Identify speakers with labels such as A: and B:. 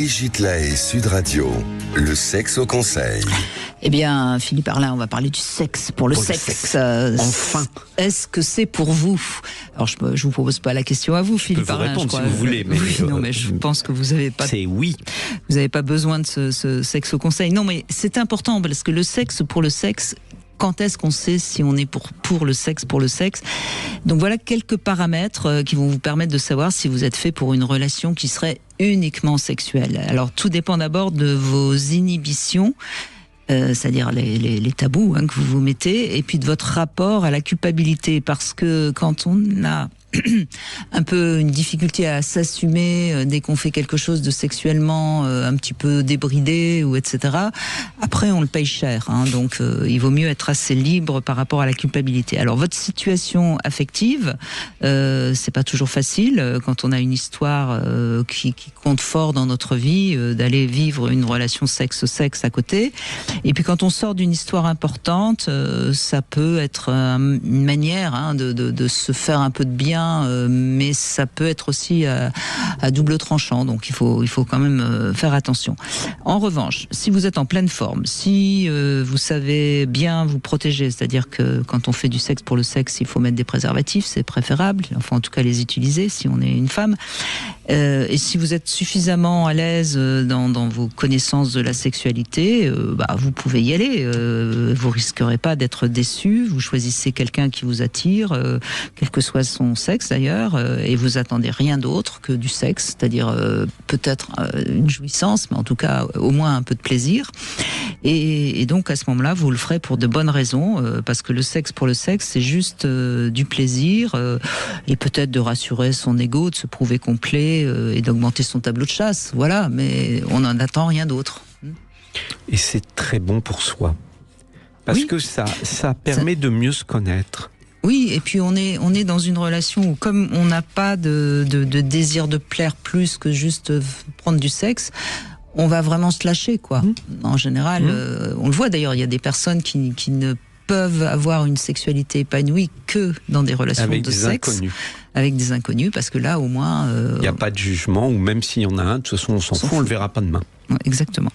A: Brigitte Lahaie, Sud Radio, le sexe au conseil.
B: Eh bien, Philippe Arlin, on va parler du sexe. Pour le sexe.
C: Enfin.
B: Est-ce que c'est pour vous? Alors, je vous propose pas la question à vous, Philippe
C: Arlin. Je peux vous
B: Arlin,
C: répondre si vous voulez. Mais
B: oui, non, mais je pense que vous avez pas.
C: C'est oui.
B: Vous n'avez pas besoin de ce sexe au conseil. Non, mais c'est important parce que le sexe pour le sexe. Quand est-ce qu'on sait si on est pour le sexe, pour le sexe? Donc voilà quelques paramètres qui vont vous permettre de savoir si vous êtes fait pour une relation qui serait uniquement sexuelle. Alors tout dépend d'abord de vos inhibitions, c'est-à-dire les tabous que vous vous mettez, et puis de votre rapport à la culpabilité. Parce que quand on a un peu une difficulté à s'assumer dès qu'on fait quelque chose de sexuellement un petit peu débridé ou etc. Après on le paye cher, donc il vaut mieux être assez libre par rapport à la culpabilité. Alors votre situation affective, c'est pas toujours facile quand on a une histoire qui compte fort dans notre vie d'aller vivre une relation sexe-sexe à côté. Et puis quand on sort d'une histoire importante, ça peut être une manière de se faire un peu de bien. Mais ça peut être aussi à double tranchant, donc il faut quand même faire attention. En revanche, si vous êtes en pleine forme, si vous savez bien vous protéger, c'est-à-dire que quand on fait du sexe pour le sexe, il faut mettre des préservatifs, c'est préférable, enfin en tout cas les utiliser si on est une femme, et si vous êtes suffisamment à l'aise dans vos connaissances de la sexualité, vous pouvez y aller, vous risquerez pas d'être déçu, vous choisissez quelqu'un qui vous attire, quel que soit son sexe d'ailleurs, et vous attendez rien d'autre que du sexe, c'est-à-dire peut-être une jouissance, mais en tout cas au moins un peu de plaisir. Et donc à ce moment-là, vous le ferez pour de bonnes raisons, parce que le sexe pour le sexe, c'est juste du plaisir, et peut-être de rassurer son ego, de se prouver complet, et d'augmenter son tableau de chasse. Voilà, mais on n'en attend rien d'autre.
C: Et c'est très bon pour soi, parce que ça permet de mieux se connaître.
B: Oui, et puis on est dans une relation où comme on n'a pas de désir de plaire plus que juste prendre du sexe, on va vraiment se lâcher, quoi. En général, on le voit d'ailleurs, il y a des personnes qui ne peuvent avoir une sexualité épanouie que dans des relations de sexe.
C: Inconnus.
B: Avec des inconnus, parce que là, au moins...
C: il n'y a pas de jugement, ou même s'il y en a un, de toute façon, on s'en fout, on le verra pas demain.
B: Ouais, exactement.